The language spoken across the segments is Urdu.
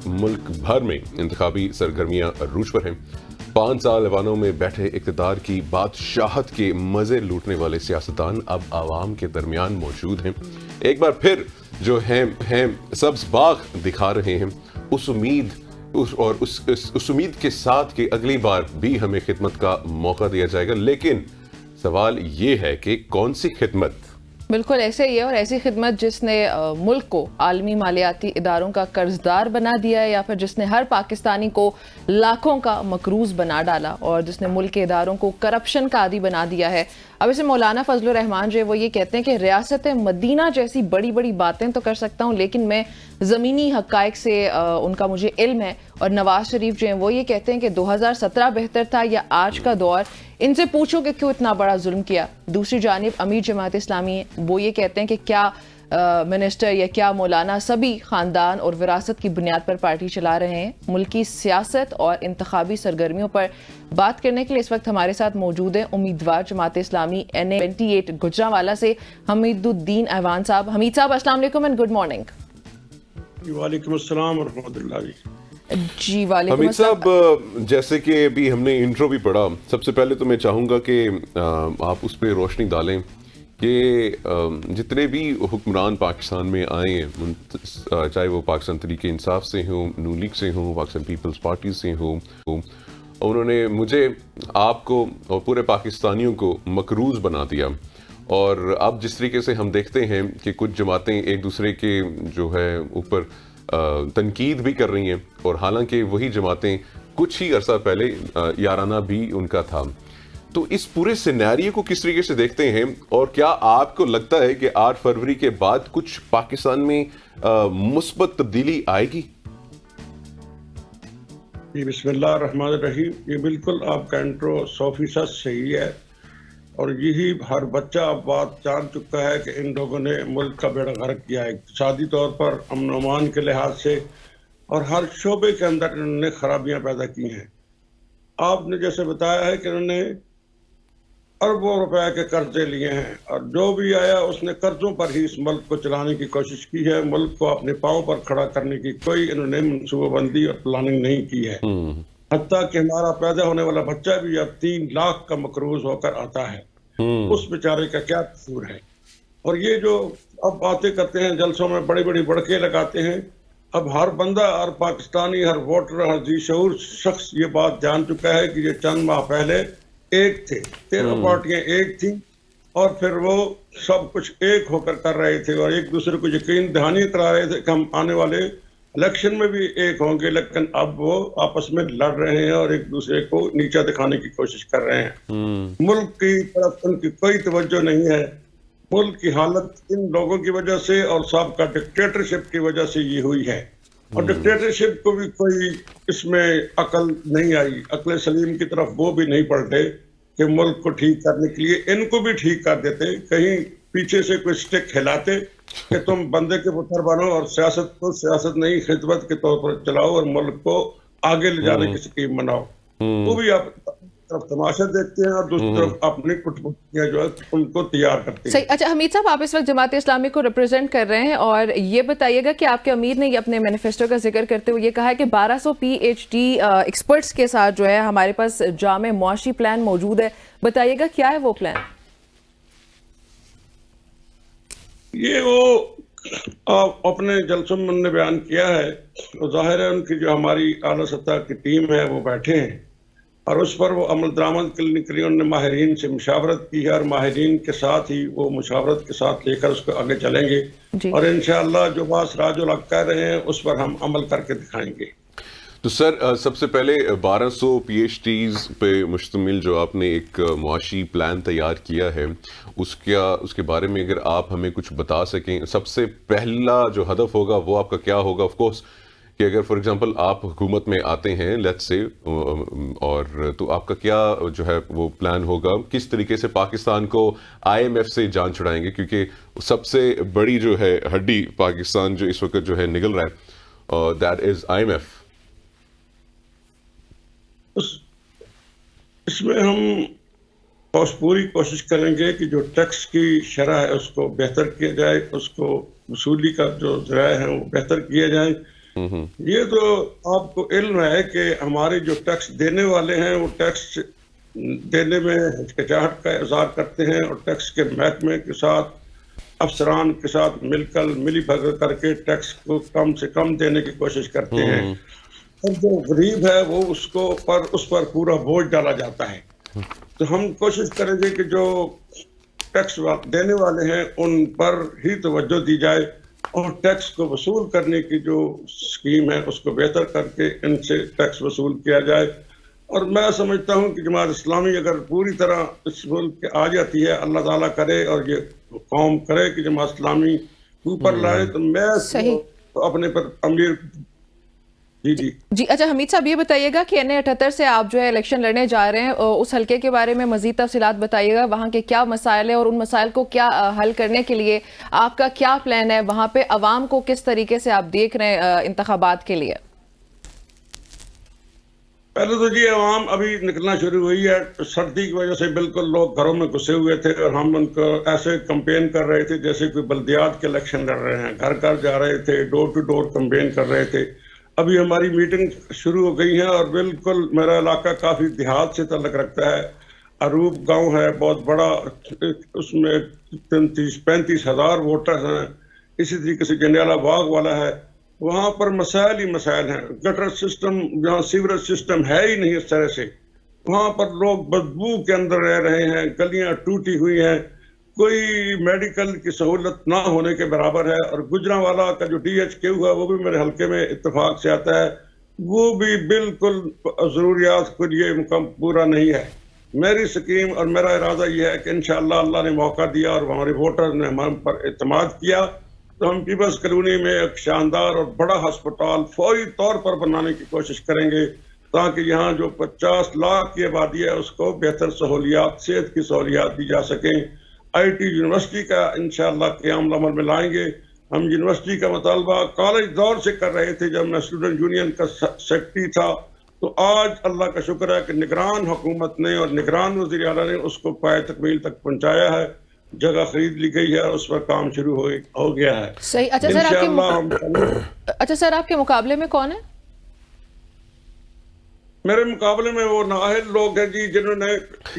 وقت ملک بھر میں انتخابی سرگرمیاں عروج پر ہیں۔ 5 سال ایوانوں میں بیٹھے اقتدار کی بادشاہت کے مزے لوٹنے والے سیاستدان اب عوام کے درمیان موجود ہیں۔ ایک بار پھر جو ہیں سبز باغ دکھا رہے ہیں، اس امید کے ساتھ کہ اگلی بار بھی ہمیں خدمت کا موقع دیا جائے گا، لیکن سوال یہ ہے کہ کون سی خدمت؟ بالکل ایسے ہی ہے، اور ایسی خدمت جس نے ملک کو عالمی مالیاتی اداروں کا قرضدار بنا دیا ہے، یا پھر جس نے ہر پاکستانی کو لاکھوں کا مقروض بنا ڈالا، اور جس نے ملک کے اداروں کو کرپشن کا عادی بنا دیا ہے۔ اب اسے مولانا فضل الرحمان جو ہے وہ یہ کہتے ہیں کہ ریاست مدینہ جیسی بڑی بڑی باتیں تو کر سکتا ہوں، لیکن میں زمینی حقائق سے ان کا مجھے علم ہے۔ اور نواز شریف جو ہیں وہ یہ کہتے ہیں کہ 2017 بہتر تھا یا آج کا دور، ان سے پوچھو کہ کیوں اتنا بڑا ظلم کیا۔ دوسری جانب امیر جماعت اسلامی ہیں، وہ یہ کہتے ہیں کہ کیا منسٹر یا کیا مولانا سبھی خاندان اور وراثت کی بنیاد پر پارٹی چلا رہے ہیں۔ ملکی سیاست اور انتخابی سرگرمیوں پر بات کرنے کے لیے اس وقت ہمارے ساتھ موجود ہیں امیدوار جماعت اسلامی NA28 گجرانوالہ سے حمید الدین ایوان صاحب۔ حمید صاحب السلام علیکم اینڈ گڈ مارننگ۔ وعلیکم السلام ورحمۃ اللہ جی وعلیکم حمید السلام۔ صاحب، جیسے کہ ابھی ہم نے انٹرو بھی پڑھا، سب سے پہلے تو میں چاہوں گا کہ آپ اس پہ روشنی ڈالیں کہ جتنے بھی حکمران پاکستان میں آئے ہیں، چاہے وہ پاکستان تحریک انصاف سے ہوں، نون لیگ سے ہوں، پاکستان پیپلز پارٹی سے ہوں، انہوں نے مجھے، آپ کو اور پورے پاکستانیوں کو مقروض بنا دیا۔ اور اب جس طریقے سے ہم دیکھتے ہیں کہ کچھ جماعتیں ایک دوسرے کے جو ہے اوپر تنقید بھی کر رہی ہیں، اور حالانکہ وہی جماعتیں کچھ ہی عرصہ پہلے یارانہ بھی ان کا تھا۔ تو اس پورے سینیریو کو کس طریقے سے دیکھتے ہیں، اور کیا آپ کو لگتا ہے کہ 8 فروری کے بعد کچھ پاکستان میں مثبت تبدیلی آئے گی؟ جی بسم اللہ الرحمن الرحیم۔ یہ بالکل آپ کا انٹرو 100% صحیح ہے، اور یہی ہر بچہ اب بات جان چکا ہے کہ ان لوگوں نے ملک کا بیڑا غرق کیا ہے، اقتصادی طور پر، امن و امان کے لحاظ سے، اور ہر شعبے کے اندر انہوں نے خرابیاں پیدا کی ہیں۔ آپ نے جیسے بتایا ہے کہ انہوں نے اربوں روپے کے قرضے لیے ہیں، اور جو بھی آیا اس نے قرضوں پر ہی اس ملک کو چلانے کی کوشش کی ہے۔ ملک کو اپنے پاؤں پر کھڑا کرنے کی کوئی انہوں نے منصوبہ بندی اور پلاننگ نہیں کی ہے۔ حتیٰ کہ ہمارا پیدا ہونے والا بچہ بھی اب 3 لاکھ کا مقروض ہو کر آتا ہے۔ اس بیچارے کا کیا قصور ہے؟ اور یہ جو اب باتیں کرتے ہیں جلسوں میں، بڑی بڑی بڑکے لگاتے ہیں، اب ہر بندہ، ہر پاکستانی، ہر ووٹر، ہر ذی شعور شخص یہ بات جان چکا ہے کہ یہ چند ماہ پہلے ایک تھے، 13 پارٹیاں ایک تھیں، اور پھر وہ سب کچھ ایک ہو کر کر رہے تھے، اور ایک دوسرے کو یقین دہانی کرا رہے تھے کہ ہم آنے والے الیکشن میں بھی ایک ہوں گے، لیکن اب وہ آپس میں لڑ رہے ہیں اور ایک دوسرے کو نیچا دکھانے کی کوشش کر رہے ہیں۔ ملک کی طرف ان کی کوئی توجہ نہیں ہے۔ ملک کی حالت ان لوگوں کی وجہ سے اور سابقہ ڈکٹیٹرشپ کی وجہ سے یہ ہوئی ہے، اور ڈکٹیٹرشپ کو بھی کوئی اس میں عقل نہیں آئی، عقل سلیم کی طرف وہ بھی نہیں پلٹے کہ ملک کو ٹھیک کرنے کے لیے ان کو بھی ٹھیک کر دیتے، کہیں پیچھے سے کوئی سٹک کھلاتے کہ تم بندے کے پتر بنو اور سیاست کو سیاست نہیں خدمت کے طور پر چلاؤ اور ملک کو آگے لے جانے کی سکیم بناؤ۔ وہ بھی آپ طرف تماشا دیکھتے ہیں اور دوسری طرف اپنی کٹپٹیاں جو ہے ان کو تیار کرتے ہیں۔ صحیح۔ اچھا حمید صاحب، آپ اس وقت جماعت اسلامی کو ریپرزینٹ کر رہے ہیں، اور یہ بتائیے گا کہ آپ کے امیر نے اپنے مینیفیسٹو کا ذکر کرتے ہوئے یہ کہا ہے کہ 1200 PhD ایکسپرٹس کے ساتھ جو ہے ہمارے پاس جامع معاشی پلان موجود ہے۔ بتائیے گا کیا ہے وہ پلان؟ یہ وہ اپنے جلسوں میں انہوں نے بیان کیا ہے، وہ ظاہر ہے ان کی جو ہماری اعلیٰ سطح کی ٹیم ہے وہ بیٹھے ہیں، اور اس پر وہ عمل درآمد کرنے کے لیے انہوں نے ماہرین سے مشاورت کی ہے، اور ماہرین کے ساتھ ہی وہ مشاورت کے ساتھ لے کر اس کو آگے چلیں گے، اور انشاءاللہ جو بات راج الحق کہہ رہے ہیں اس پر ہم عمل کر کے دکھائیں گے۔ تو سر، سب سے پہلے 1200 PhDs پہ مشتمل جو آپ نے ایک معاشی پلان تیار کیا ہے، اس کے بارے میں اگر آپ ہمیں کچھ بتا سکیں، سب سے پہلا جو ہدف ہوگا وہ آپ کا کیا ہوگا؟ آف کورس کہ اگر فار ایگزامپل آپ حکومت میں آتے ہیں لیٹس سے، اور تو آپ کا کیا جو ہے وہ پلان ہوگا، کس طریقے سے پاکستان کو IMF سے جان چھڑائیں گے؟ کیونکہ سب سے بڑی جو ہے ہڈی پاکستان جو اس وقت جو ہے نگل رہا ہے، دیٹ از IMF۔ اس میں ہم پوری کوشش کریں گے کہ جو ٹیکس کی شرح ہے اس کو بہتر کیا جائے، اس کو وصولی کا جو ذرائع ہیں وہ بہتر کیے جائیں، یہ تو آپ کو علم ہے کہ ہمارے جو ٹیکس دینے والے ہیں وہ ٹیکس دینے میں ہچکچاہٹ کا اظہار کرتے ہیں اور ٹیکس کے محکمے کے ساتھ افسران کے ساتھ ملی بھگت کر کے ٹیکس کو کم سے کم دینے کی کوشش کرتے ہیں، اور جو غریب ہے وہ اس پر پورا بوجھ ڈالا جاتا ہے. تو ہم کوشش کریں گے کہ جو ٹیکس دینے والے ہیں ان پر ہی توجہ دی جائے اور ٹیکس کو وصول کرنے کی جو اسکیم ہے اس کو بہتر کر کے ان سے ٹیکس وصول کیا جائے. اور میں سمجھتا ہوں کہ جماعت اسلامی اگر پوری طرح اس ملک کے آ جاتی ہے، اللہ تعالیٰ کرے اور یہ قوم کرے کہ جماعت اسلامی اوپر لائے، تو میں اپنے پر امیر جی اچھا حمید صاحب یہ بتائیے گا کہ NA78 سے آپ جو ہے الیکشن لڑنے جا رہے ہیں، اس حلقے کے بارے میں مزید تفصیلات بتائیے گا، وہاں کے کیا مسائل ہیں اور ان مسائل کو کیا حل کرنے کے لیے آپ کا کیا پلان ہے، وہاں پہ عوام کو کس طریقے سے آپ دیکھ رہے ہیں انتخابات کے لیے؟ پہلے تو جی عوام ابھی نکلنا شروع ہوئی ہے، سردی کی وجہ سے بالکل لوگ گھروں میں گھسے ہوئے تھے اور ہم ان کو ایسے کمپین کر رہے تھے جیسے کوئی بلدیات کے الیکشن لڑ رہے ہیں، گھر گھر جا رہے تھے، ڈور ٹو ڈور کمپین کر رہے تھے. ابھی ہماری میٹنگ شروع ہو گئی ہے اور بالکل میرا علاقہ کافی دیہات سے تعلق رکھتا ہے. اروب گاؤں ہے بہت بڑا، اس میں 35 ہزار ووٹر ہیں. اسی طریقے سے جنیالہ باغ والا ہے، وہاں پر مسائل ہی مسائل ہیں. گٹر سسٹم، جہاں سیوریج سسٹم ہے ہی نہیں اس طرح سے، وہاں پر لوگ بدبو کے اندر رہ رہے ہیں، گلیاں ٹوٹی ہوئی ہیں، کوئی میڈیکل کی سہولت نہ ہونے کے برابر ہے. اور گجرانوالہ کا جو DHQ ہے وہ بھی میرے حلقے میں اتفاق سے آتا ہے، وہ بھی بالکل ضروریات کے لیے پورا نہیں ہے. میری سکیم اور میرا ارادہ یہ ہے کہ انشاءاللہ اللہ نے موقع دیا اور ہمارے ووٹر نے ہم پر اعتماد کیا تو ہم پیپلز کالونی میں ایک شاندار اور بڑا ہسپتال فوری طور پر بنانے کی کوشش کریں گے تاکہ یہاں جو 50 لاکھ کی آبادی ہے اس کو بہتر سہولیات، صحت کی سہولیات دی جا سکیں. IT یونیورسٹی کا انشاءاللہ قیام عمل میں لائیں گے. ہم یونیورسٹی کا مطالبہ کالج دور سے کر رہے تھے جب میں اسٹوڈنٹ یونین کا سیکرٹری تھا، تو آج اللہ کا شکر ہے کہ نگران حکومت نے اور نگران وزیر اعلیٰ نے اس کو پائے تکمیل تک پہنچایا ہے. جگہ خرید لی گئی ہے اور اس پر کام شروع ہو گیا ہے. صحیح. اچھا سر آپ کے مقابلے میں کون ہے؟ میرے مقابلے میں وہ نااہل لوگ ہیں جی، جنہوں نے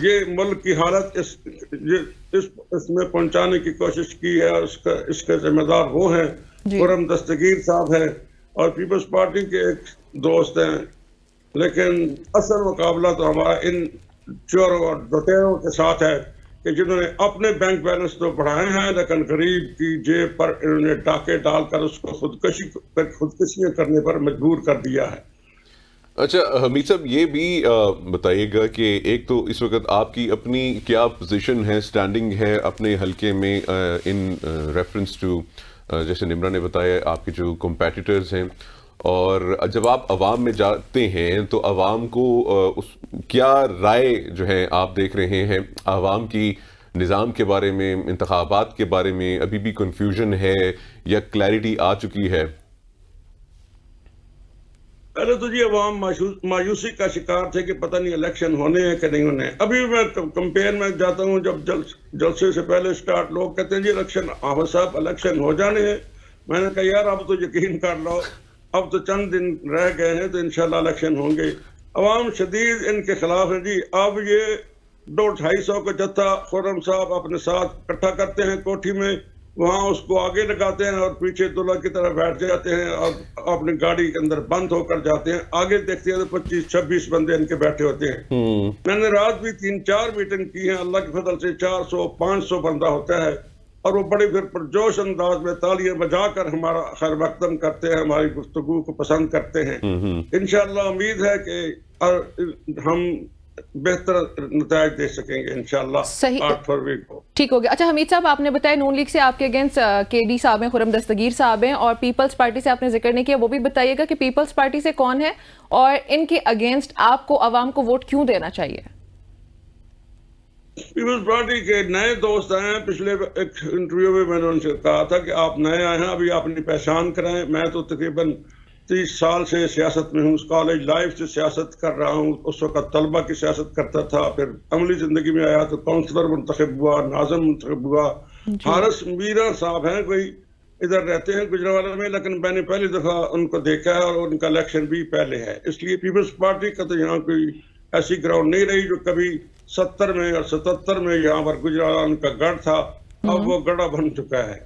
یہ ملک کی حالت اس میں پہنچانے کی کوشش کی ہے اور اس کے ذمہ دار وہ ہیں. خرم دستگیر صاحب ہیں اور پیپلز پارٹی کے ایک دوست ہیں، لیکن اصل مقابلہ تو ہمارا ان چوروں اور لٹیروں کے ساتھ ہے کہ جنہوں نے اپنے بینک بیلنس تو بڑھائے ہیں لیکن غریب کی جیب پر انہوں نے ڈاکے ڈال کر اس کو خودکشیاں کرنے پر مجبور کر دیا ہے. اچھا حمید صاحب یہ بھی بتائیے گا کہ ایک تو اس وقت آپ کی اپنی کیا پوزیشن ہے، سٹینڈنگ ہے اپنے حلقے میں ان ریفرنس ٹو جیسے نمرہ نے بتایا آپ کے جو کمپیٹیٹرز ہیں، اور جب آپ عوام میں جاتے ہیں تو عوام کو کیا رائے جو ہے آپ دیکھ رہے ہیں عوام کی نظام کے بارے میں، انتخابات کے بارے میں؟ ابھی بھی کنفیوژن ہے یا کلیئرٹی آ چکی ہے؟ پہلے تو جی عوام مایوسی کا شکار تھے کہ پتہ نہیں الیکشن ہونے ہیں کہ نہیں ہونے ہیں. ابھی میں کمپین میں جاتا ہوں جب جلسے سے پہلے سٹارٹ، لوگ کہتے ہیں جی الیکشن احمد صاحب الیکشن ہو جانے ہیں. میں نے کہا یار اب تو یقین کر لو، اب تو چند دن رہ گئے ہیں تو انشاءاللہ الیکشن ہوں گے. عوام شدید ان کے خلاف ہیں جی. اب یہ 200-250 کا جتھا خرم صاحب اپنے ساتھ اکٹھا کرتے ہیں کوٹھی میں، وہاں اس کو آگے لگاتے ہیں اور پیچھے دلہا کی طرح بیٹھ جاتے ہیں اور اپنی گاڑی کے اندر بند ہو کر جاتے ہیں. آگے دیکھتے ہیں تو 25-26 بندے ان کے بیٹھے ہوتے ہیں. میں نے رات بھی 3-4 میٹنگ کی ہیں، اللہ کے فضل سے 400-500 بندہ ہوتا ہے اور وہ بڑے پھر پرجوش انداز میں تالیاں بجا کر ہمارا خیر مقدم کرتے ہیں، ہماری گفتگو کو پسند کرتے ہیں. انشاءاللہ امید ہے کہ ہم بہتر نتائج دے سکیں گے انشاءاللہ 8 فروری کو. ٹھیک ہو گیا. اچھا حمید صاحب آپ نے بتایا نون لیگ سے آپ کے اگینسٹ KD صاحب ہیں، خرم دستگیر صاحب ہیں، اور پیپلز پارٹی سے آپ نے ذکر نہیں کیا، وہ بھی بتائیے گا کہ پیپلز پارٹی سے کون ہے اور ان کے اگینسٹ آپ کو عوام کو ووٹ کیوں دینا چاہیے؟ پیپلز پارٹی کے نئے دوست آئے ہیں. پچھلے ایک انٹرویو میں نے ان سے کہا تھا کہ آپ نئے آئے ہیں، ابھی اپنی پہچان کرائیں. میں تو تقریباً 30 سال سے سیاست میں ہوں، کالج لائف سے سیاست کر رہا ہوں. اس وقت طلبہ کی سیاست کرتا تھا، پھر عملی زندگی میں آیا تو کونسلر منتخب ہوا، ناظم منتخب ہوا. حارث میرا صاحب ہیں کوئی، ادھر رہتے ہیں گجرانوالہ میں، لیکن میں نے پہلی دفعہ ان کو دیکھا ہے اور ان کا الیکشن بھی پہلے ہے. اس لیے پیپلز پارٹی کا تو یہاں کوئی ایسی گراؤنڈ نہیں رہی جو کبھی 70 میں اور 77 میں یہاں پر گجرانوالہ ان کا گڑھ تھا، اب وہ گڑھا بن چکا ہے.